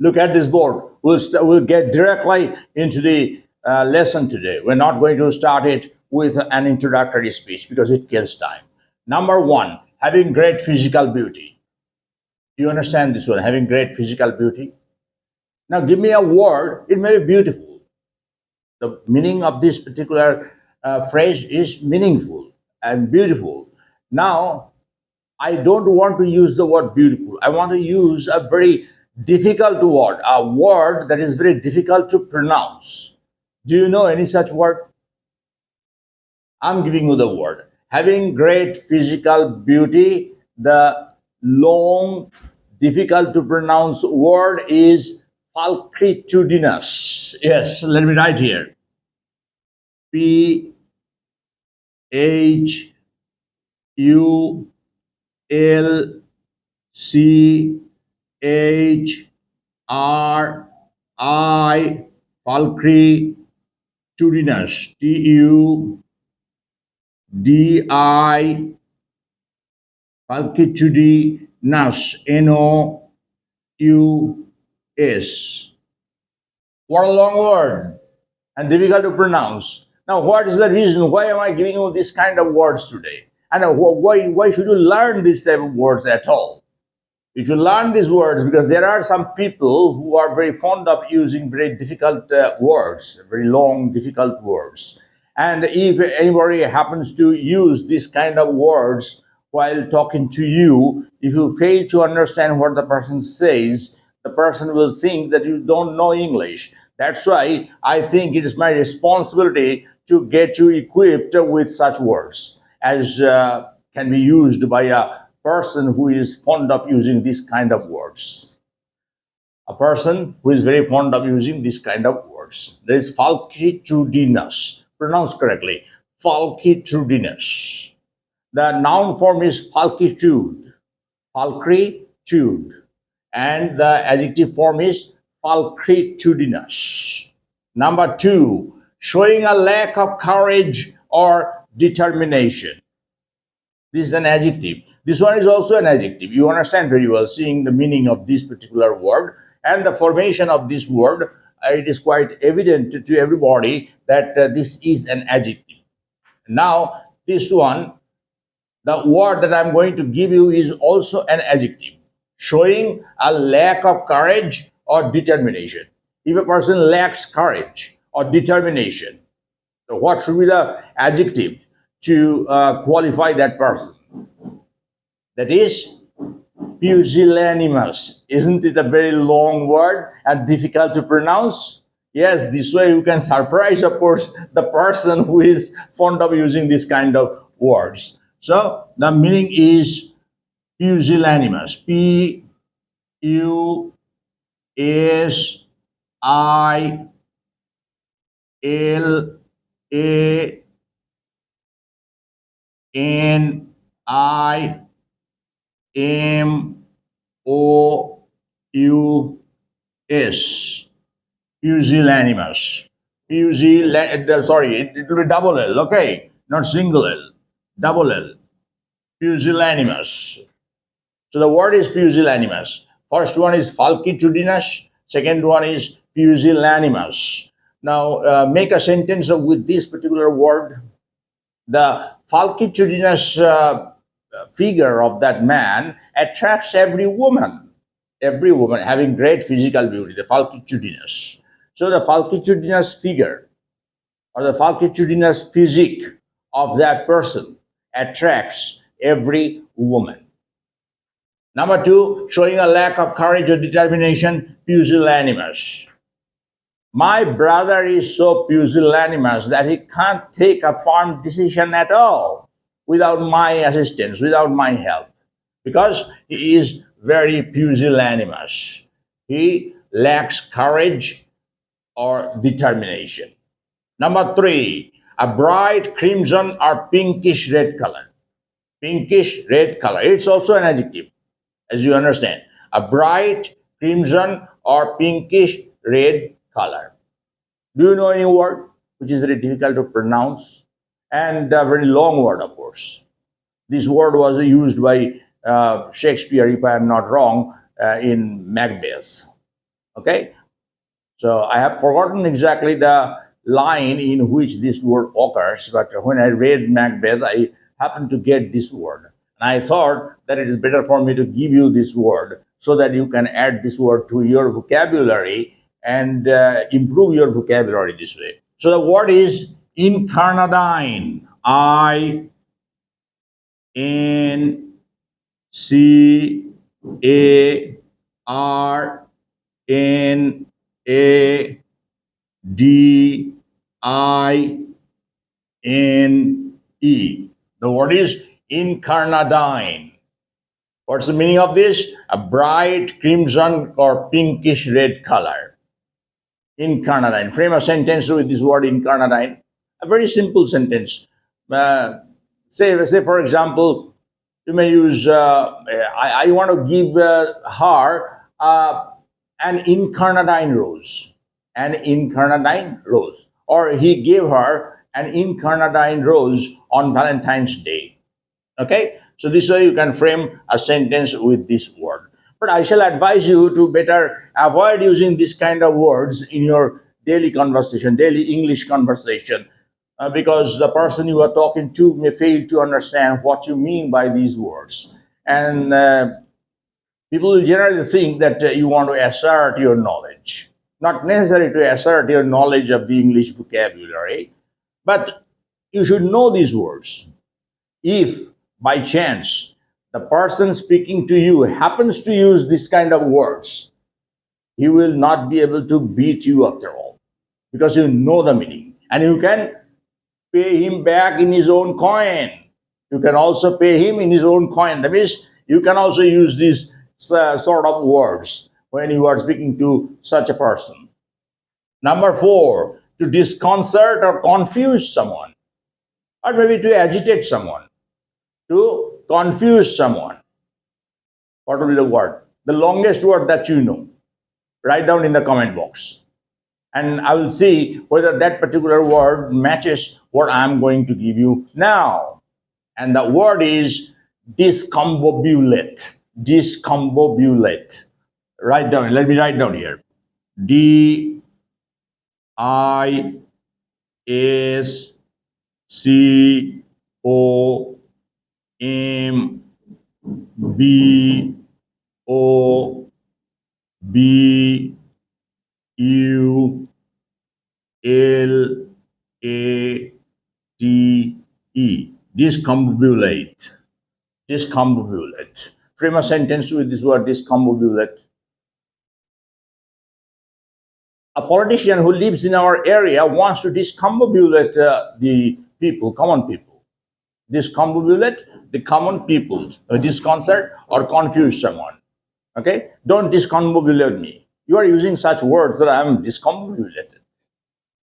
Look at this board. We'll get directly into the lesson today. We're not going to start it with an introductory speech because it kills time. Number one, having great physical beauty. Do you understand this one? Having great physical beauty. Now, give me a word. It may be beautiful. The meaning of this particular phrase is meaningful and beautiful. Now, I don't want to use the word beautiful. I want to use a very difficult word, a word that is very difficult to pronounce. Do you know any such word? I'm giving you the word. Having great physical beauty, the long, difficult to pronounce word is falcritudinous. Yes, let me write here. P H U L C H R I falcritudinous. TUDI falcritudinous. NOUS. What a long word and difficult to pronounce. Now, what is the reason? Why am I giving you this kind of words today? And why should you learn this type of words at all? You should learn these words because there are some people who are very fond of using very difficult words, very long, difficult words. And if anybody happens to use this kind of words while talking to you, if you fail to understand what the person says, the person will think that you don't know English. That's why I think it is my responsibility to get you equipped with such words as can be used by a person who is fond of using this kind of words. A person who is very fond of using this kind of words. There is falcritudinous. Pronounce correctly. Falcritudinous. The noun form is falcitude. Falcitude. And the adjective form is falcritudinous. Number two, showing a lack of courage or determination. This is an adjective. This one is also an adjective. You understand very well, seeing the meaning of this particular word and the formation of this word. It is quite evident to everybody that this is an adjective. Now, this one, the word that I'm going to give you is also an adjective, showing a lack of courage or determination. If a person lacks courage or determination, so what should be the adjective to qualify that person? That is pusillanimous. Isn't it a very long word and difficult to pronounce? Yes, this way you can surprise, of course, the person who is fond of using this kind of words. So the meaning is pusillanimous. Pusillanimous. Pusillanimous. Sorry, it will be double L, okay? Not single L. Double L. Pusillanimous. So the word is pusillanimous. First one is falcritudinous. Second one is pusillanimous. Now, make a sentence with this particular word. The falcritudinous figure of that man attracts every woman having great physical beauty, the falcritudinous. So the falcritudinous figure or the falcritudinous physique of that person attracts every woman. Number two, showing a lack of courage or determination, pusillanimous. My brother is so pusillanimous that he can't take a firm decision at all without my assistance, without my help, because he is very pusillanimous. He lacks courage or determination. Number three, a bright crimson or pinkish red color. Pinkish red color. It's also an adjective, as you understand. A bright crimson or pinkish red color. Do you know any word which is very difficult to pronounce and a very long word, of course? This word was used by Shakespeare, if I am not wrong, in Macbeth. Okay, so I have forgotten exactly the line in which this word occurs, but when I read Macbeth, I happened to get this word. And I thought that it is better for me to give you this word so that you can add this word to your vocabulary and improve your vocabulary this way. So the word is incarnadine. INCARNADINE. The word is incarnadine. What's the meaning of this? A bright crimson or pinkish red color. Incarnadine. Frame a sentence with this word incarnadine. A very simple sentence. Uh, say for example, you may use, I want to give her an incarnadine rose. An incarnadine rose. Or he gave her an incarnadine rose on Valentine's Day. Okay? So this way you can frame a sentence with this word. But I shall advise you to better avoid using this kind of words in your daily conversation, daily English conversation, because the person you are talking to may fail to understand what you mean by these words. And people will generally think that you want to assert your knowledge. Not necessary to assert your knowledge of the English vocabulary, but you should know these words. If by chance the person speaking to you happens to use this kind of words, he will not be able to beat you after all because you know the meaning and you can pay him back in his own coin. You can also pay him in his own coin. That means you can also use these sort of words when you are speaking to such a person. Number four, to disconcert or confuse someone, or maybe to agitate someone, to confuse someone. What will be the word? The longest word that you know. Write down in the comment box. And I will see whether that particular word matches what I'm going to give you now. And the word is discombobulate. Discombobulate. Write down. Let me write down here. Discombobulate. Discombobulate. Discombobulate. Frame a sentence with this word discombobulate. A politician who lives in our area wants to discombobulate the people, common people. Discombobulate the common people, disconcert or confuse someone. Okay? Don't discombobulate me. You are using such words that I am discombobulated.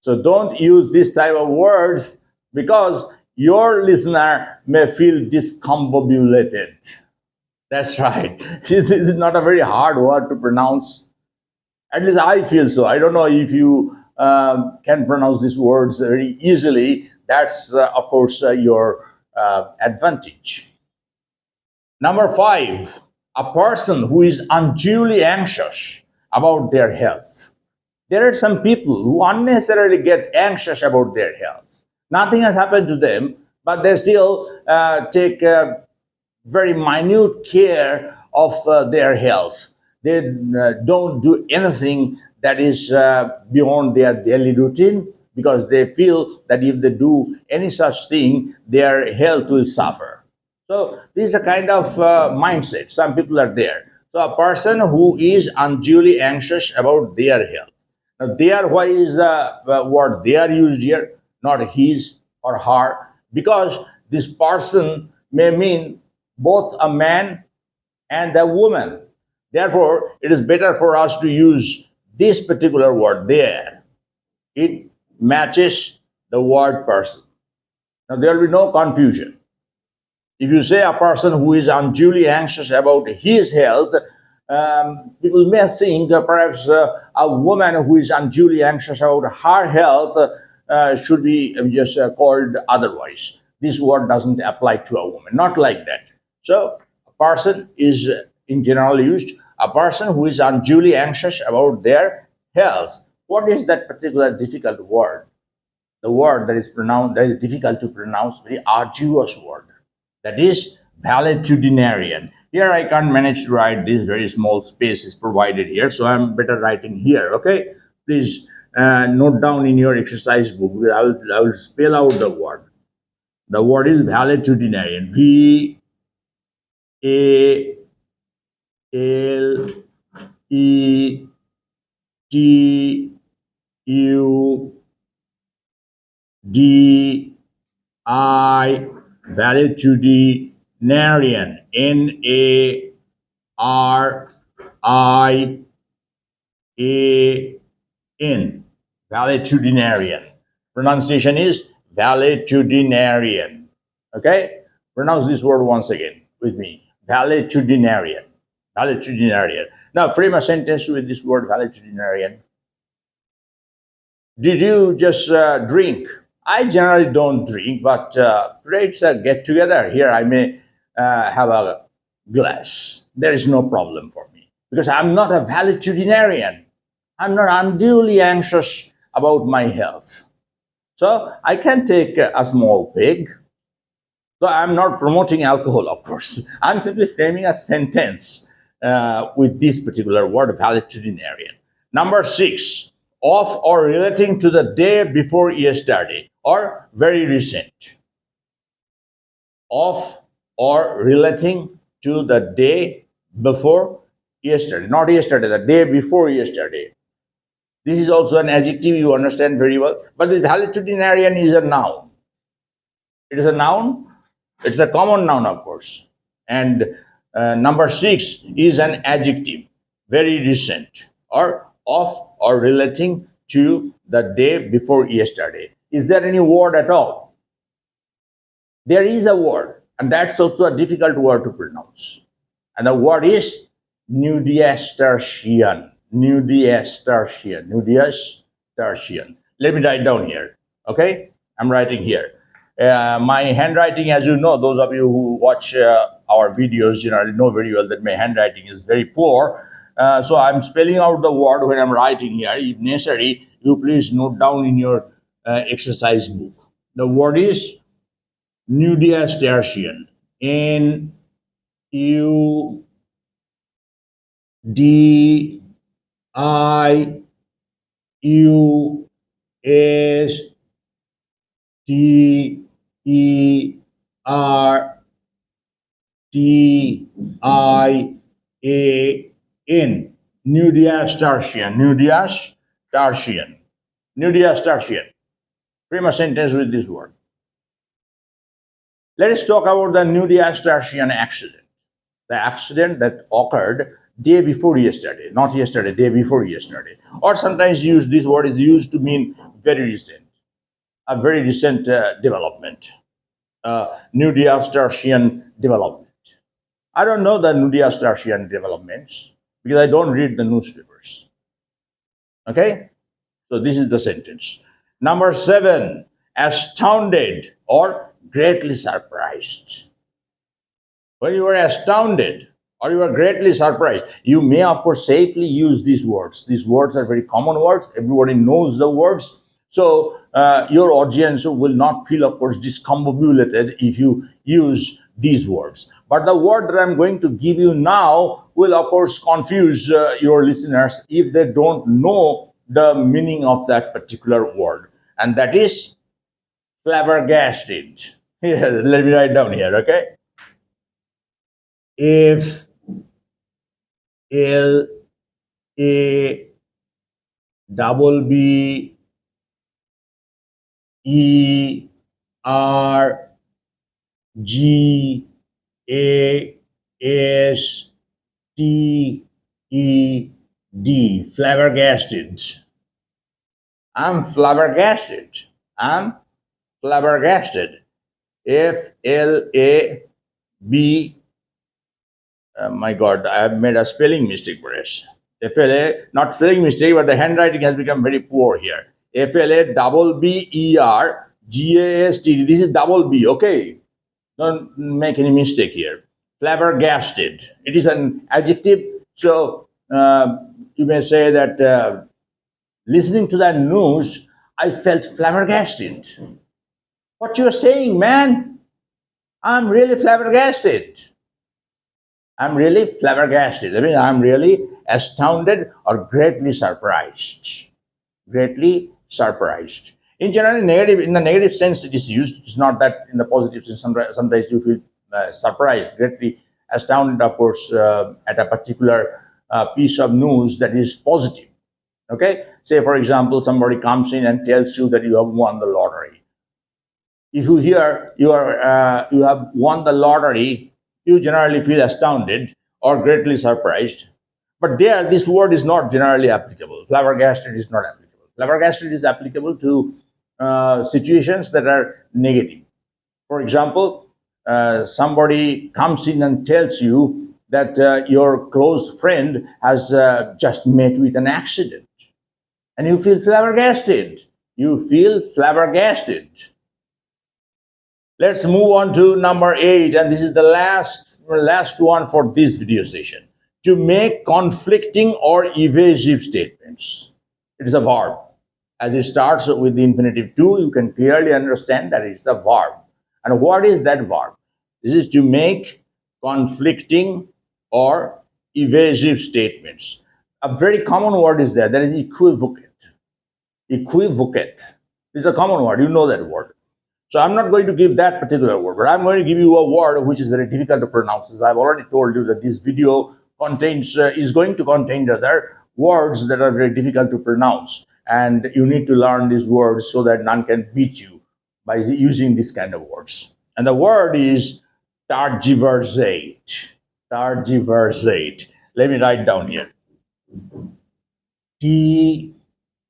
So don't use this type of words because your listener may feel discombobulated. That's right. This is not a very hard word to pronounce. At least I feel so. I don't know if you can pronounce these words very easily. That's, of course, your advantage. Number five, a person who is unduly anxious about their health. There are some people who unnecessarily get anxious about their health. Nothing has happened to them, but they still take very minute care of their health. They don't do anything that is beyond their daily routine because they feel that if they do any such thing, their health will suffer. So this is a kind of mindset. Some people are there. So a person who is unduly anxious about their health. Now, there, why is the word they are used here, not his or her? Because this person may mean both a man and a woman. Therefore, it is better for us to use this particular word there. It matches the word person. Now, there will be no confusion. If you say a person who is unduly anxious about his health, people may think perhaps a woman who is unduly anxious about her health should be just called otherwise. This word doesn't apply to a woman, not like that. So, a person is in general used. A person who is unduly anxious about their health. What is that particular difficult word? The word that is pronounced, that is difficult to pronounce, very arduous word. That is valetudinarian. Here I can't manage to write this, very small space is provided here, so I'm better writing here. Okay, please note down in your exercise book. I will spell out the word. The word is valetudinarian. VALETUDI, valetudinarian. NARIAN, valetudinarian. Pronunciation is valetudinarian. Okay, pronounce this word once again with me. Valetudinarian. Valetudinarian. Now frame a sentence with this word valetudinarian. Did you just drink? I generally don't drink, but today it's a get together. Here I may have a glass. There is no problem for me because I'm not a valetudinarian. I'm not unduly anxious about my health. So I can take a small pig. So I'm not promoting alcohol, of course. I'm simply framing a sentence with this particular word, valetudinarian. Number 6, of or relating to the day before yesterday or very recent. Of or relating to the day before yesterday, not yesterday, the day before yesterday. This is also an adjective, you understand very well. But the valetudinarian is a noun. It is a noun. It's a common noun, of course. And number 6 is an adjective, very recent, or of or relating to the day before yesterday. Is there any word at all? There is a word, and that's also a difficult word to pronounce. And the word is nudiastertian. Nudiastertian. Nudiastertian. Let me write down here. Okay? I'm writing here. My handwriting, as you know, those of you who watch our videos generally know very well that my handwriting is very poor. So I'm spelling out the word when I'm writing here. If necessary, you please note down in your exercise book. The word is nudiastertian. Nudiastertian. Nudiastertian. Nudiastertian. Nudiastertian. Frame a sentence with this word. Let us talk about the nudiastertian accident. The accident that occurred day before yesterday, not yesterday, day before yesterday. Or sometimes this word is used to mean very recent, a very recent development, nudiastertian development. I don't know the nudiastertian developments because I don't read the newspapers. Okay? So this is the sentence. Number 7, astounded or greatly surprised. When you are astounded or you are greatly surprised, you may, of course, safely use these words. These words are very common words. Everybody knows the words. So your audience will not feel, of course, discombobulated if you use these words. But the word that I'm going to give you now will, of course, confuse your listeners if they don't know the meaning of that particular word. And that is flabbergasted. Here, let me write down here, okay? If L A double B E R G A S T E D, flabbergasted. I'm flabbergasted. I'm flabbergasted. FLAB. My God, I have made a spelling mistake, Paresh. FLA, not spelling mistake, but the handwriting has become very poor here. FLA double B E R G A S T D. This is double B, okay? Don't make any mistake here. Flabbergasted. It is an adjective, So you may say that listening to that news, I felt flabbergasted. What you're saying, man? I'm really flabbergasted. I'm really flabbergasted. I mean, I'm really astounded or greatly surprised. Greatly surprised. In general, negative in the negative sense it is used. It's not that in the positive sense. Sometimes you feel surprised, greatly astounded, of course, at a particular piece of news that is positive. Okay, say for example, somebody comes in and tells you that you have won the lottery. If you hear you have won the lottery, you generally feel astounded or greatly surprised. But there, this word is not generally applicable. Flabbergasted is not applicable. Flabbergasted is applicable to situations that are negative. For example, somebody comes in and tells you that your close friend has just met with an accident, and you feel flabbergasted. You feel flabbergasted. Let's move on to number 8, and this is the last one for this video session. To make conflicting or evasive statements. It is a verb. As it starts with the infinitive to, you can clearly understand that it's a verb. And what is that verb? This is to make conflicting or evasive statements. A very common word is there. That is equivocate. Equivocate. It's a common word. You know that word. So I'm not going to give that particular word, but I'm going to give you a word which is very difficult to pronounce. As I've already told you that this video is going to contain other words that are very difficult to pronounce, and you need to learn these words so that none can beat you by using these kind of words. And the word is tergiversate. Tergiversate. Let me write down here. Tergiversate.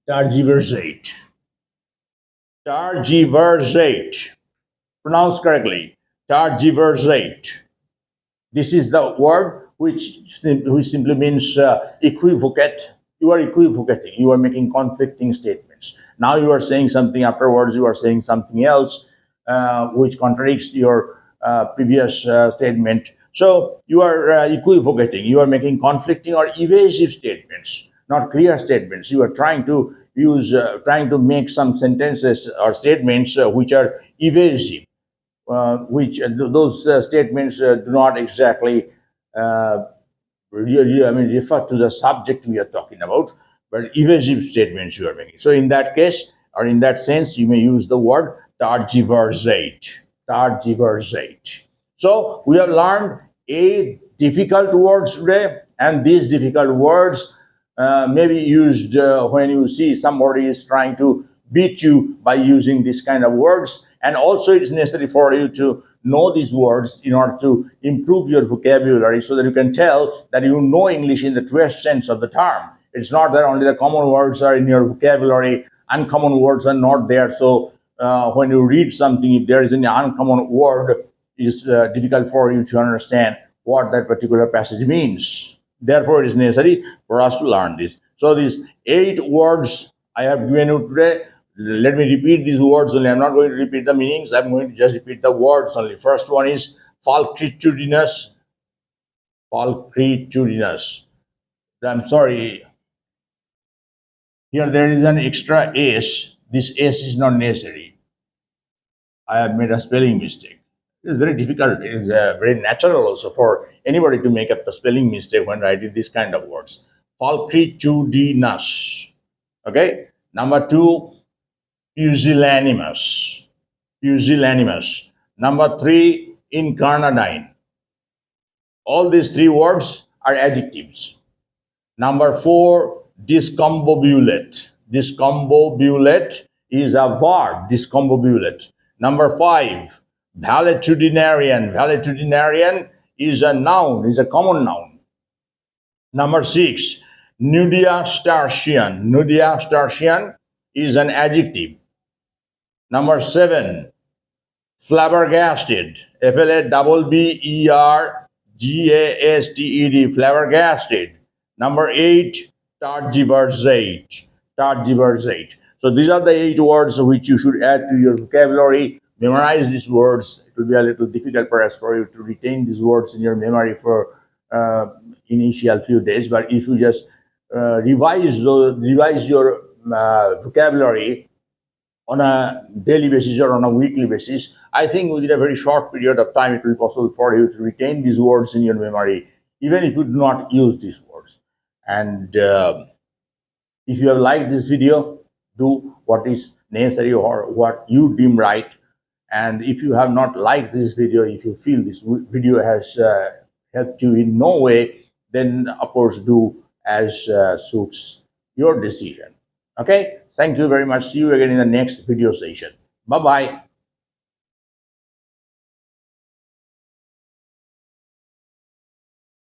Tergiversate. Tergiversate. Pronounce correctly. Tergiversate. This is the word which simply means equivocate. You are equivocating. You are making conflicting statements. Now you are saying something, afterwards you are saying something else, which contradicts your previous statement. So you are equivocating. You are making conflicting or evasive statements, not clear statements. You are trying to trying to make some sentences or statements which are evasive, which those statements do not exactly refer to the subject we are talking about, but evasive statements you are making. So in that case, or in that sense, you may use the word tergiversate. Tergiversate. So we have learned 8 difficult words today, and these difficult words may be used when you see somebody is trying to beat you by using this kind of words. And also, it is necessary for you to know these words in order to improve your vocabulary so that you can tell that you know English in the truest sense of the term. It's not that only the common words are in your vocabulary, uncommon words are not there. So when you read something, if there is an uncommon word, it's difficult for you to understand what that particular passage means. Therefore, it is necessary for us to learn this. So these 8 words I have given you today. Let me repeat these words only. I'm not going to repeat the meanings. I'm going to just repeat the words only. First one is falcritudinous. Falcritudinous. I'm sorry. Here there is an extra S. This S is not necessary. I have made a spelling mistake. It is very difficult. It is very natural also for anybody to make a spelling mistake when writing this kind of words. Falcritudinous. Okay. Number 2, pusillanimous. Pusillanimous. Number 3, incarnadine. All these 3 words are adjectives. Number 4, discombobulate. Discombobulate is a verb, discombobulate. Number 5, valetudinarian. Valetudinarian is a noun, is a common noun. Number 6, nudiastertian. Nudiastertian is an adjective. Number 7, flabbergasted. Flabbergasted. Gasted, flabbergasted. Number 8, targiversate, targiversate. So these are the 8 words which you should add to your vocabulary. Memorize these words. It will be a little difficult perhaps for you to retain these words in your memory for initial few days. But if you just revise your vocabulary on a daily basis or on a weekly basis, I think within a very short period of time, it will be possible for you to retain these words in your memory, even if you do not use these words. And if you have liked this video, do what is necessary or what you deem right. And if you have not liked this video, if you feel this video has helped you in no way, then of course do as suits your decision. Okay, thank you very much. See you again in the next video session. Bye bye.